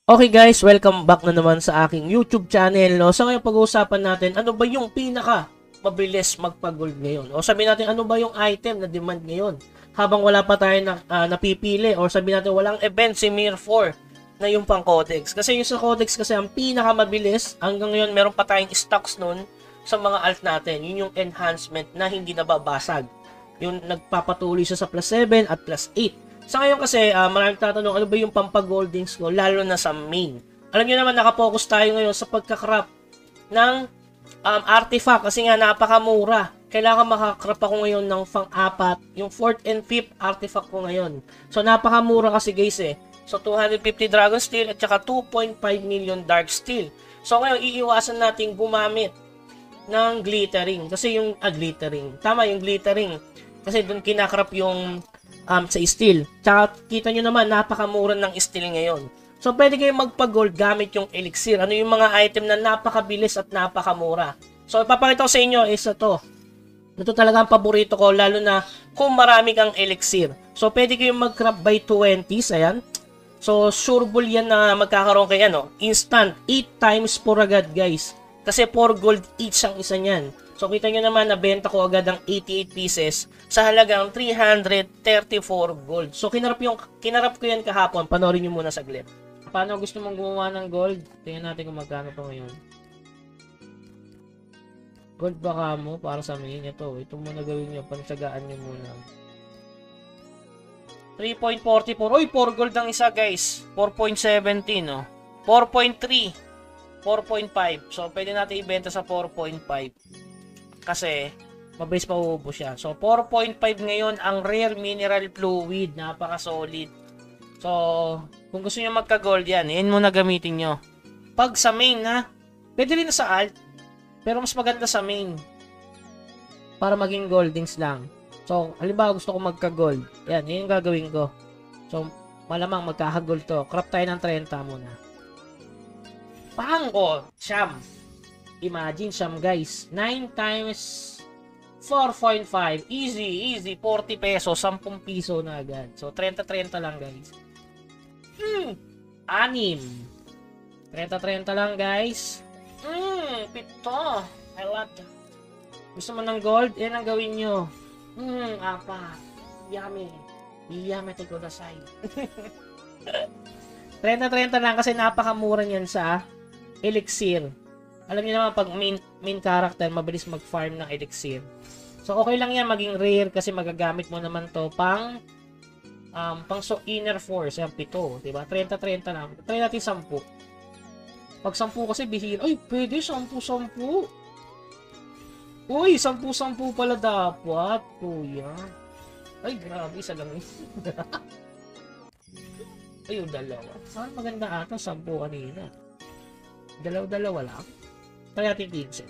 Okay guys, welcome back na naman sa aking YouTube channel. No? So ngayon pag-uusapan natin, ano ba yung pinaka mabilis magpa-gold ngayon? O sabihin natin, ano ba yung item na demand ngayon? Habang wala pa tayo napipili, or sabihin natin walang event si Mir 4 na yung pang Codex. Kasi yung sa Codex kasi ang pinaka mabilis, hanggang ngayon meron pa tayong stocks nun sa mga alt natin. Yun yung enhancement na hindi nababasag. Yung nagpapatuloy siya sa plus 7 at plus 8. Sa ngayon kasi, maraming tatanong, ano ba yung pampag-goldings ko, lalo na sa main. Alam nyo naman, nakafocus tayo ngayon sa pagkakrap ng artifact kasi nga napakamura. Kailangan makakrap ako ngayon ng pang-apat, yung 4th and 5th artifact ko ngayon. So, napakamura kasi guys eh. So, 250 Dragon Steel at saka 2.5 million Dark Steel. So, ngayon, iiwasan natin gumamit ng glittering. Kasi yung, glittering. Tama, yung glittering. Kasi doon kinakrap yung sa steel. Tsaka kita nyo naman, napakamura ng steel ngayon. So, pwede kayo magpa-gold gamit yung elixir. Ano yung mga item na napakabilis at napakamura. So, ipapakita ko sa inyo is ito. Ito talaga ang paborito ko, lalo na kung marami kang elixir. So, pwede kayo mag-craft by 20s. Ayan. So, sureball yan na magkakaroon kayo, ano, instant. 8 times 4 agad, guys. Kasi 4 gold each ang isa niyan. So, kita nyo naman, nabenta ko agad ang 88 pieces sa halagang 334 gold. So, kinarap ko yan kahapon. Panoorin nyo muna saglit. Paano gusto mong gumawa ng gold? Tingnan natin kung magkano to ngayon. Gold baka mo para sa amin. Ito muna gawin nyo. Pansagaan nyo muna. 3.44. Uy, 4 gold ang isa, guys. 4.17, no? 4.3. 4.5. So, pwede natin ibenta sa 4.5. Kasi, mabilis pa uubos siya. So, 4.5 ngayon ang rare mineral fluid. Napaka-solid. So, kung gusto nyo magka-gold yan, yan muna gamitin nyo. Pag sa main, ha? Pwede rin sa alt. Pero mas maganda sa main. Para maging goldings lang. So, halimbawa gusto ko magka-gold. Yan yung gagawin ko. So, malamang magkaka-gold to. Crop tayo ng 30 muna. Pang! O, siyam. Imagine siyam guys. 9 times 4.5. Easy. 40 pesos. 10 piso na agad. So, 30-30 lang guys. 6. 30-30 lang guys. 7. I love that. Gusto mo ng gold? Yan ang gawin nyo. 4. Yummy. Yummy to go the side. 30-30 lang kasi napakamura niyan sa elixir. Alam niyo naman, pag main character, mabilis mag-farm ng elixir. So, okay lang yan maging rare kasi magagamit mo naman to pang inner force. Yan, 7. Diba? 30-30 lang. Try natin 10. Pag 10 kasi bihira. Ay, pwede 10-10. Uy, 10-10 pala dapat. Kuya. Ay, grabe. Isa lang. Ay, yung dalawa. Saan maganda ata? 10 kanina. Dalawa lang. Try natin 15.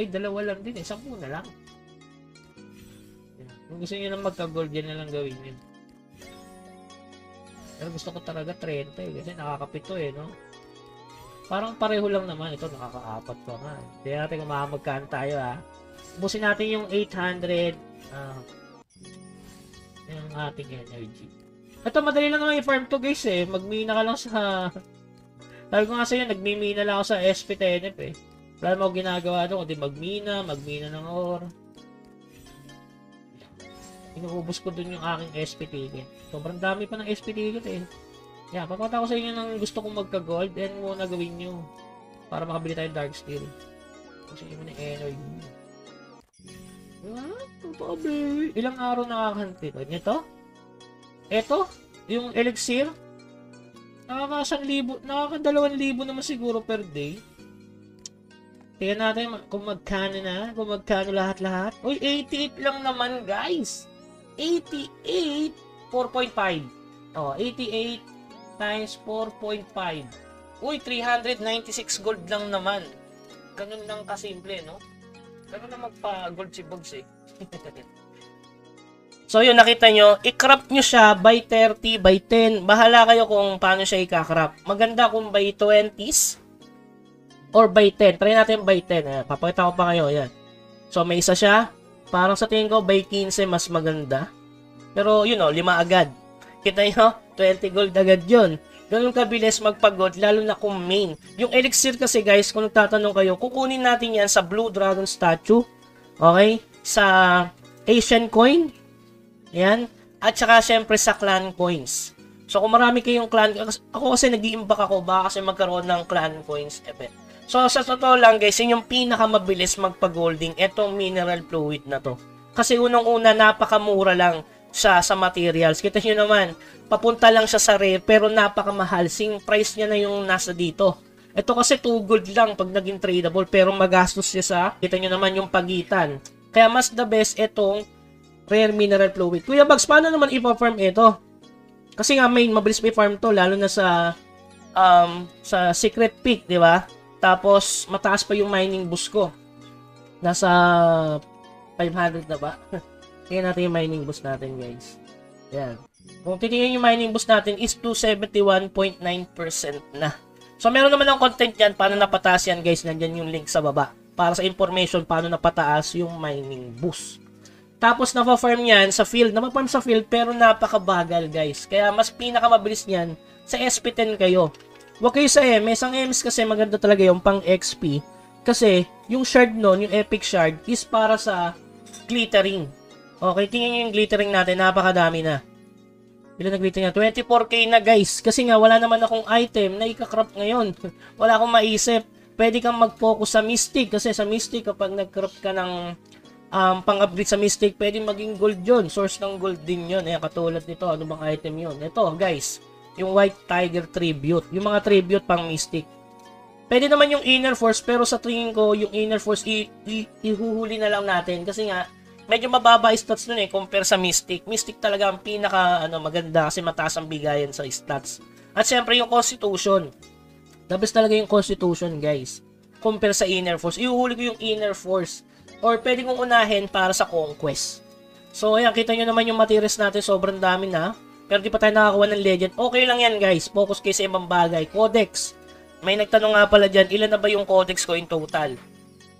Ay, dalawa lang din eh. 10 na lang. Kung gusto nyo na magka-gold, yan na lang gawin yun. Pero gusto ko talaga 30 eh. Kasi nakakapito eh, no? Parang pareho lang naman. Ito, nakaka-4 pa nga. Tignan natin kung makamagkaan tayo, ha. Ubusin natin yung 800. Yung ating energy. Ito, madali lang naman i-farm to, guys, eh. Magmina ka lang sa... Sabi ko nga sa'yo, nagmimina lang ako sa SP10F eh. Wala naman ako ginagawa doon, kundi magmina ng ore. Inuubos ko doon yung aking SP ticket. Sobrang dami pa ng SP ticket eh. Yan, papakita ko sa inyo ng gusto kong magka-gold, and muna gawin nyo. Para makabili tayo Dark Steel. Kasi yun yung energy. Ilang araw nakakahanti ko? Ito? Yung elixir? Nakaka-2,000 naman siguro per day. Tingnan natin kung magkano lahat-lahat. Uy, 88 lang naman, guys. 88, 4.5. Oh, 88 times 4.5. Uy, 396 gold lang naman. Ganun lang kasimple, no? Ganun na magpa-gold si Bugs eh. So, yun, nakita nyo, i-crop nyo siya by 30, by 10. Bahala kayo kung paano siya i-crop. Maganda kung by 20s or by 10. Try natin by 10. Ayan, papakita ko pa kayo. Ayan. So, may isa siya. Parang sa tingin ko, by 15 mas maganda. Pero, yun o, 5 agad. Kita nyo, 20 gold agad yun. ganun kabilis magpagod, lalo na kung main. Yung elixir kasi guys, kung nagtatanong kayo, kukunin natin yan sa Blue Dragon statue, okay? Sa Asian coin, yan, at saka syempre sa clan coins. So kung marami kayong clan, ako kasi nag-iimbak ako, baka kasi magkaroon ng clan coins event. So sa totoo lang guys, yun yung pinakamabilis magpa-golding, etong mineral fluid na to. Kasi unang-una, napakamura lang siya sa materials. Kita nyo naman, papunta lang siya sa rare, pero napakamahal. Sing price niya na yung nasa dito. Ito kasi 2 gold lang pag naging tradable, pero magastos siya sa, kita nyo naman yung pagitan. Kaya mas the best itong rare mineral fluid. Kuya Bugs, paano naman ipa-farm ito? Kasi nga mabilis may farm to, lalo na sa Secret Peak, di ba? Tapos mataas pa yung mining boost ko. Nasa 500 na ba? Tingnan natin yung mining boost natin, guys. Yan. Kung titingnan yung mining boost natin is 271.9% na. So meron naman ng content yan paano napataas yan, guys. Nandyan yung link sa baba para sa information paano napataas yung mining boost. Tapos nafa-farm yan sa field. Nafa-farm sa field pero napakabagal, guys. Kaya mas pinakamabilis niyan sa SP10 kayo. Huwag kayo sa MS. Ang MS kasi maganda talaga yung pang XP. Kasi yung shard nun, yung epic shard, is para sa glittering. Okay, tingnan nyo yung glittering natin. Napakadami na. Ilan na glittering na? 24k na, guys. Kasi nga wala naman akong item na ika-crop ngayon. Wala akong maisip. Pwede kang mag-focus sa Mystic. Kasi sa Mystic, kapag nag-crop ka ng pang-upgrade sa Mystic, pwede maging gold yun. Source ng gold din yun. Ayan, katulad nito. Ano bang item yun? Ito, guys. Yung White Tiger Tribute. Yung mga tribute pang Mystic. Pwede naman yung Inner Force, pero sa tingin ko, yung Inner Force, ihuhuli na lang natin. Kasi nga, medyo mababa stats nun compare sa Mystic. Mystic talaga ang pinaka maganda kasi mataas ang bigayan sa stats. At syempre yung Constitution. The best talaga yung Constitution, guys. Compare sa Inner Force. Ihuhuli ko yung Inner Force. Or pwede kong unahin para sa Conquest. So ayan, kita nyo naman yung materials natin, sobrang dami na. Pero di pa tayo nakakuha ng legend. Okay lang yan, guys. Focus kayo sa ibang bagay. Codex. May nagtanong nga pala dyan, ilan na ba yung codex ko in total?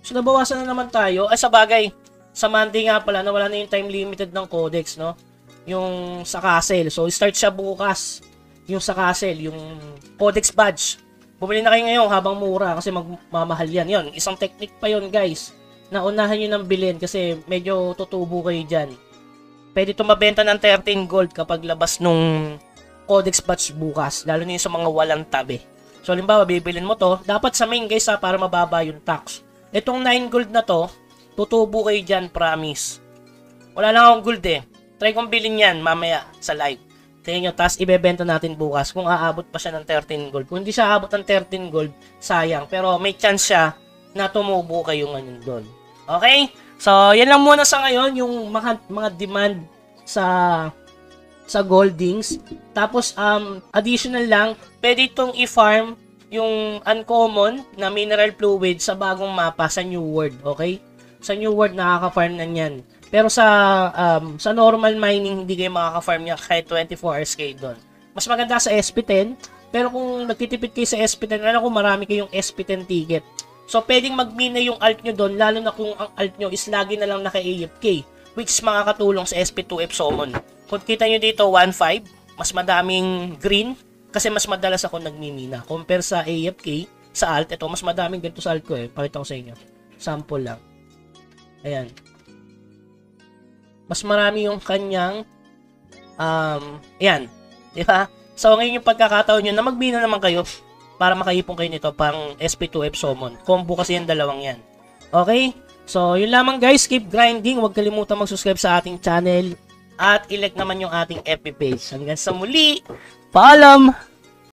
So nabawasan na naman tayo. Ay sa bagay, sa Monday nga pala, nawala na yung time limited ng codex, no? Yung sa castle. So start siya bukas. Yung sa castle, yung codex badge. Bumili na kayo ngayon habang mura kasi magmamahal yan. Yun, isang technique pa yun, guys. Naunahan nyo ng bilhin kasi medyo tutubo kayo dyan. Pwede ito mabenta ng 13 gold kapag labas nung codex batch bukas. Lalo na yung sa mga walang tabi. So, halimbawa, bibilin mo to. Dapat sa main, guys, para mababa yung tax. Itong 9 gold na to, tutubo kayo dyan, promise. Wala lang akong gold Try kong bilhin yan mamaya sa live. Tingnan nyo, tapos ibebenta natin bukas kung aabot pa siya ng 13 gold. Kung hindi siya aabot ng 13 gold, sayang. Pero may chance siya na tumubo kayo ngayon doon. Okay? So, yan lang muna sa ngayon, yung mga demand sa Goldings. Tapos, additional lang, pwede itong i-farm yung uncommon na mineral fluid sa bagong mapa sa New World. Okay? Sa New World, nakaka-farm na yan. Pero sa normal mining, hindi kayo makaka-farm niya kahit 24 hours kayo doon. Mas maganda sa SP10, pero kung nagtitipid kayo sa SP10, alam ko marami kayong SP10 ticket. So, pwedeng mag-mina yung alt nyo doon, lalo na kung ang alt nyo is lagi na lang naka-AFK, which is makakatulong sa SP2F summon. Kung kita nyo dito, 1.5, mas madaming green, kasi mas madalas ako nagmimina. Compare sa AFK, sa alt, ito, mas madaming ganito sa alt ko Pakita ko sa inyo. Sample lang. Ayan. Mas marami yung kanyang, ayan. Diba? So, ngayon yung pagkakataon nyo na mag-mina naman kayo, para makaipon kayo nito pang SP2F summon. Combo kasi yung dalawang yan. Okay? So, yun lamang guys. Keep grinding. Huwag kalimutan mag-subscribe sa ating channel. At i-like naman yung ating FB page. Hanggang sa muli. Paalam!